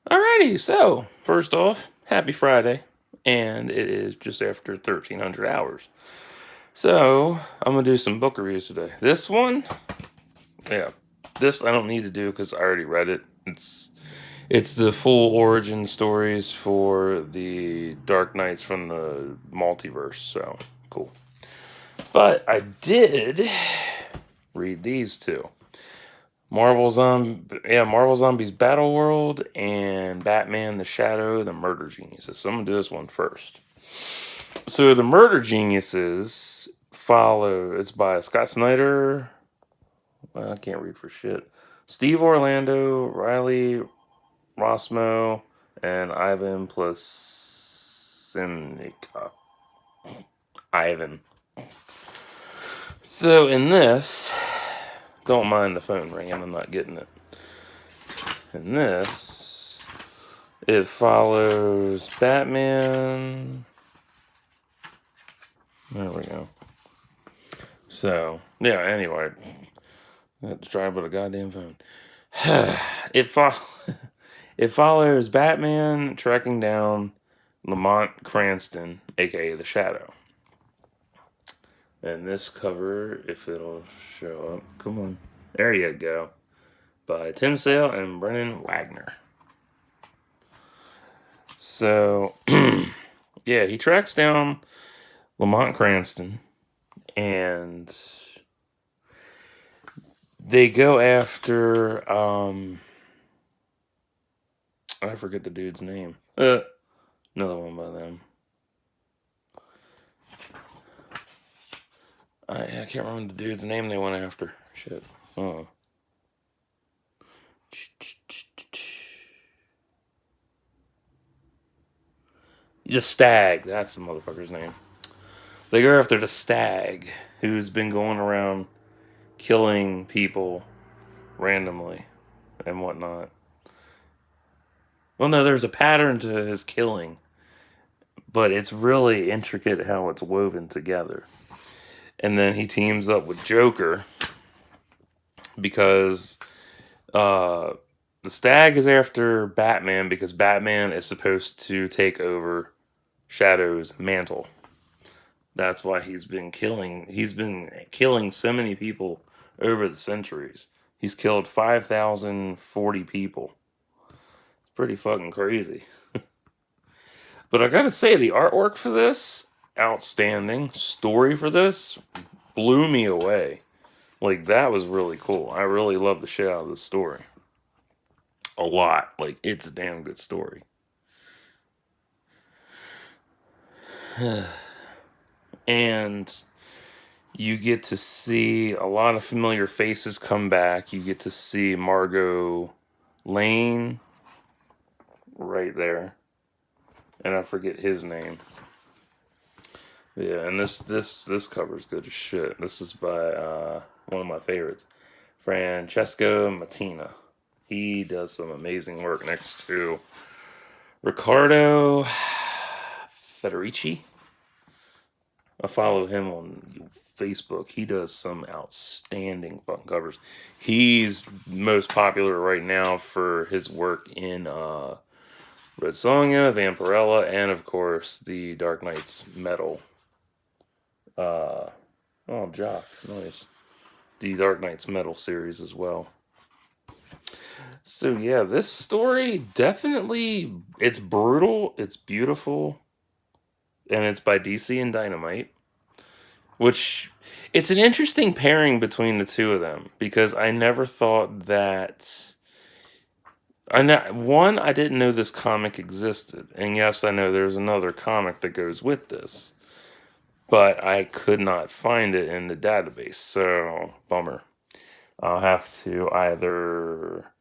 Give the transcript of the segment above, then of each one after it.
Alrighty, so first off, happy Friday, and it is just after 1300 hours. So I'm gonna do some book reviews today. This one, yeah, this I don't need to do because I already read it. It's the full origin stories for the Dark Knights from the multiverse. So cool. But I did read these two. Marvel Zombies Battleworld and Batman the Shadow, the Murder Geniuses. So I'm gonna do this one first. So the Murder Geniuses follow. It's by Scott Snyder. Well, I can't read for shit. Steve Orlando, Riley Rossmo, and Ivan Placenica. Ivan. So in this, don't mind the phone ringing. I'm not getting it. In this, it follows Batman. There we go. So, yeah, anyway. I had to try with a goddamn phone. It follows Batman tracking down Lamont Cranston, aka the Shadow. And this cover, if it'll show up, come on. There you go. By Tim Sale and Brennan Wagner. So, yeah, he tracks down Lamont Cranston, and they go after, I forget the dude's name. Another one by them. I can't remember the dude's name they went after. Shit. Oh. The Stag. That's the motherfucker's name. They go after the Stag, who's been going around killing people randomly and whatnot. Well, no, there's a pattern to his killing, but it's really intricate how it's woven together. And then he teams up with Joker because the Stag is after Batman because Batman is supposed to take over Shadow's mantle. That's why he's been killing so many people over the centuries. He's killed 5,040 people. It's pretty fucking crazy. But I gotta say, the artwork for this, outstanding. Story for this, blew me away. Like, that was really cool. I really love the shit out of this story. A lot. Like, it's a damn good story. And you get to see a lot of familiar faces come back. You get to see Margot Lane right there. And I forget his name. Yeah, and this cover's good as shit. This is by one of my favorites, Francesco Mattina. He does some amazing work next to Riccardo Federici. I follow him on Facebook. He does some outstanding fucking covers. He's most popular right now for his work in Red Sonja, Vampirella, and of course the Dark Knight's Metal. Jock, nice. The Dark Knight's Metal series as well. So yeah, this story definitely, it's brutal, it's beautiful, and it's by DC and Dynamite, which it's an interesting pairing between the two of them because I never thought that. I didn't know this comic existed, and yes, I know there's another comic that goes with this, but I could not find it in the database, so bummer. I'll have to either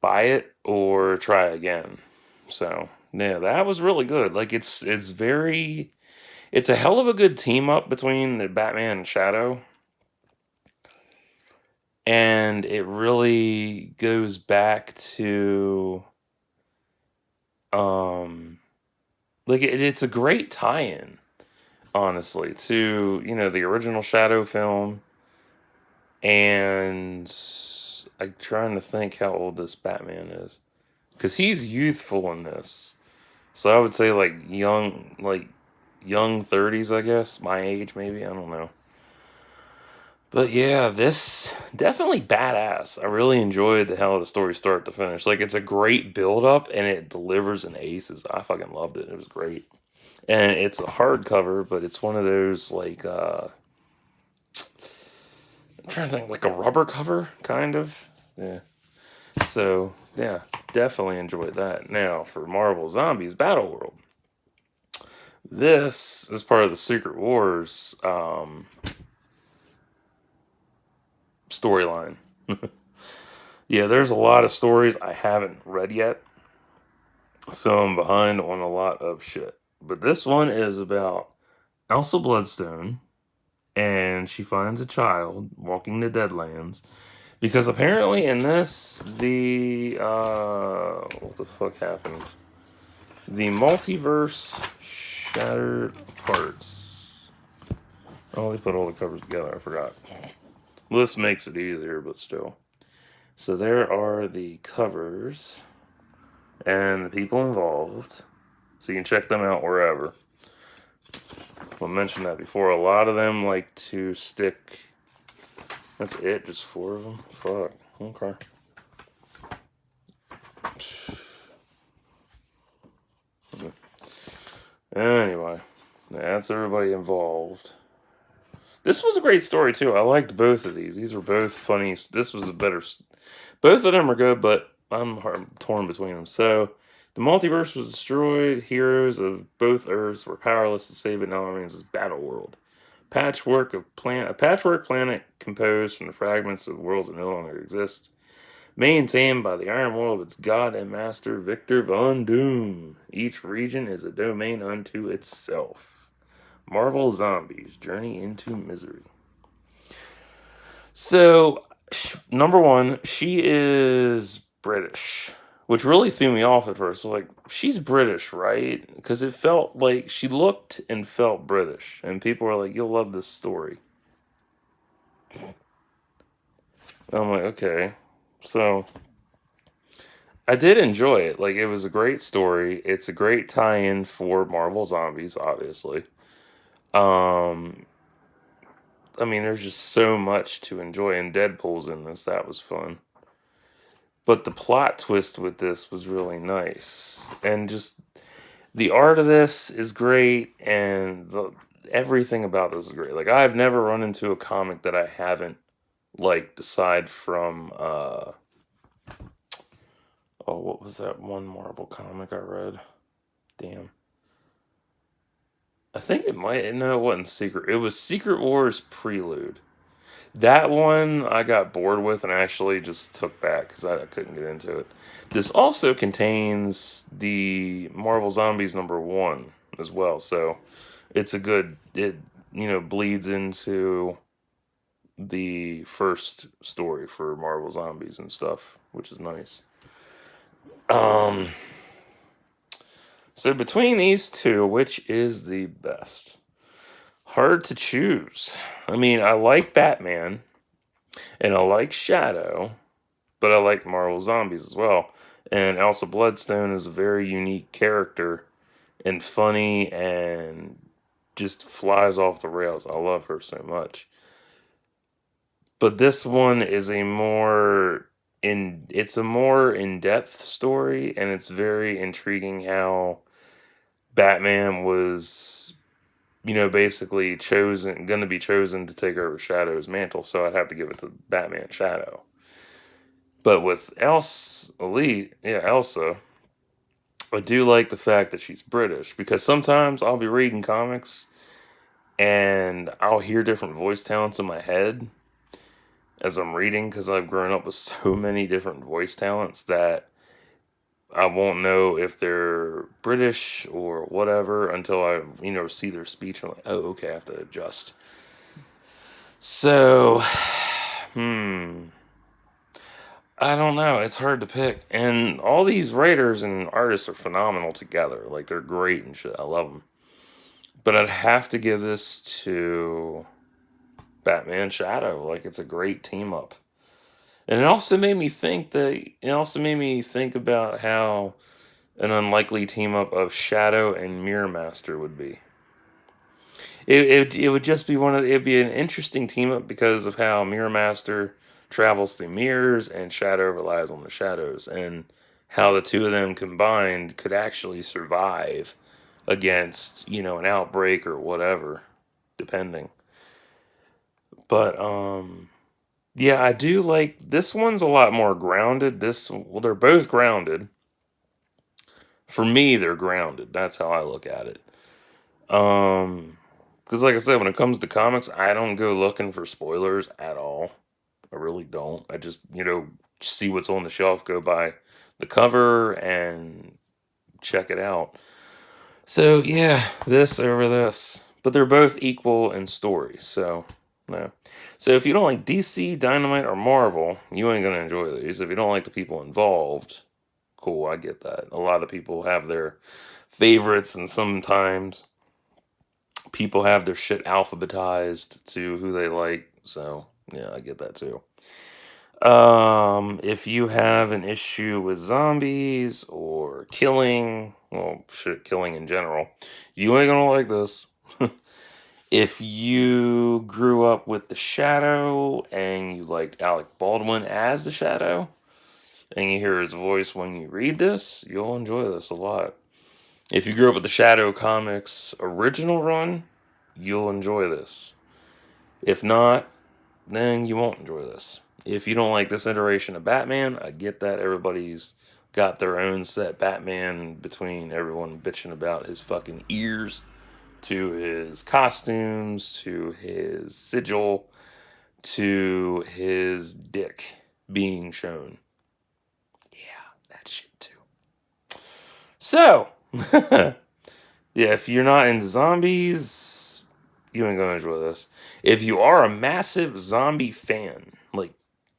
buy it or try again. So yeah, that was really good. Like it's a hell of a good team up between the Batman and Shadow. And it really goes back to it's a great tie-in, honestly, to the original Shadow film. And I'm trying to think how old this Batman is. because he's youthful in this. So I would say like young 30s, I guess, my age maybe. I don't know. But yeah, this definitely badass. I really enjoyed the hell of the story start to finish. Like it's a great build up and it delivers in aces. I fucking loved it. It was great. And it's a hardcover, but it's one of those like I'm trying to think, like a rubber cover kind of. Yeah. So yeah, definitely enjoyed that. Now for Marvel Zombies Battleworld. This is part of the Secret Wars storyline. Yeah, there's a lot of stories I haven't read yet, so I'm behind on a lot of shit. But this one is about Elsa Bloodstone, and she finds a child walking the Deadlands. Because apparently in this, what the fuck happened? The multiverse shattered parts. Oh, they put all the covers together, I forgot. This makes it easier, but still. So there are the covers and the people involved. So you can check them out wherever. I mentioned that before. A lot of them like to stick. That's it, just 4 of them? Fuck. Okay. Anyway, that's everybody involved. This was a great story too. I liked both of these. These were both funny. This was a better. Both of them are good, but I'm torn between them. So, the multiverse was destroyed. Heroes of both Earths were powerless to save it. Now remains as Battleworld. A patchwork planet composed from the fragments of worlds that no longer exist. Maintained by the iron will of its god and master, Victor Von Doom. Each region is a domain unto itself. Marvel Zombies, Journey into Misery. So, number one, she is British, which really threw me off at first. Like, she's British, right? Because it felt like she looked and felt British. And people were like, you'll love this story. I'm like, okay. So, I did enjoy it. Like, it was a great story. It's a great tie-in for Marvel Zombies, obviously. I mean, there's just so much to enjoy, and Deadpool's in this. That was fun. But the plot twist with this was really nice. And just the art of this is great, and everything about this is great. Like, I've never run into a comic that I haven't liked, aside from, what was that one Marvel comic I read? Damn. I think it might, no, it wasn't Secret. It was Secret Wars Prelude. That one I got bored with and actually just took back because I couldn't get into it. This also contains the Marvel Zombies #1 as well, so it's a good, it bleeds into the first story for Marvel Zombies and stuff, which is nice. So between these two, which is the best? Hard to choose. I mean, I like Batman, and I like Shadow, but I like Marvel Zombies as well. And Elsa Bloodstone is a very unique character, and funny, and just flies off the rails. I love her so much. But this one is a more in-depth story, and it's very intriguing how Batman was, basically going to be chosen to take over Shadow's mantle, so I'd have to give it to Batman Shadow. But with Elsa, I do like the fact that she's British, because sometimes I'll be reading comics and I'll hear different voice talents in my head as I'm reading, because I've grown up with so many different voice talents that I won't know if they're British or whatever until I, see their speech. I'm like, oh, okay, I have to adjust. So, I don't know. It's hard to pick. And all these writers and artists are phenomenal together. Like, they're great and shit. I love them. But I'd have to give this to Batman Shadow. Like, it's a great team up. And it also made me think about how an unlikely team up of Shadow and Mirror Master would be. It would just be it'd be an interesting team up because of how Mirror Master travels through mirrors and Shadow relies on the shadows, and how the two of them combined could actually survive against, an outbreak or whatever, depending. But yeah, I do like this one's a lot more grounded. They're both grounded. For me, they're grounded. That's how I look at it. Because like I said, when it comes to comics, I don't go looking for spoilers at all. I really don't. I just, see what's on the shelf, go by the cover and check it out. So yeah, this over this. But they're both equal in story, so no. So if you don't like DC, Dynamite, or Marvel, you ain't gonna enjoy these. If you don't like the people involved, cool, I get that. A lot of people have their favorites, and sometimes people have their shit alphabetized to who they like. So yeah, I get that too. If you have an issue with zombies or killing, well, shit, killing in general, you ain't gonna like this. If you grew up with the Shadow and you liked Alec Baldwin as the Shadow, and you hear his voice when you read this, you'll enjoy this a lot. If you grew up with the Shadow Comics original run, you'll enjoy this. If not, then you won't enjoy this. If you don't like this iteration of Batman, I get that. Everybody's got their own set Batman, between everyone bitching about his fucking ears, to his costumes, to his sigil, to his dick being shown. Yeah, that shit too. So, yeah, if you're not into zombies, you ain't gonna enjoy this. If you are a massive zombie fan, like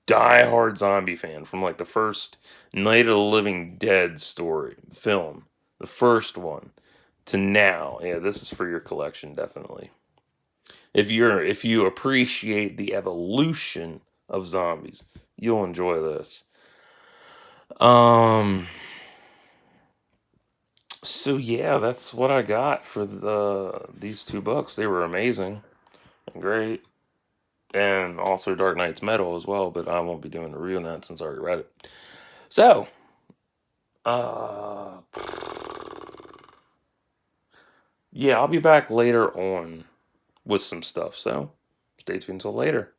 die-hard zombie fan from like the first Night of the Living Dead film, the first one, to now, yeah, this is for your collection, definitely. If you appreciate the evolution of zombies, you'll enjoy this. So yeah, that's what I got for these two books. They were amazing and great. And also Dark Knight's Metal as well, but I won't be doing a review on that since I already read it. So, uh yeah, I'll be back later on with some stuff. So, stay tuned until later.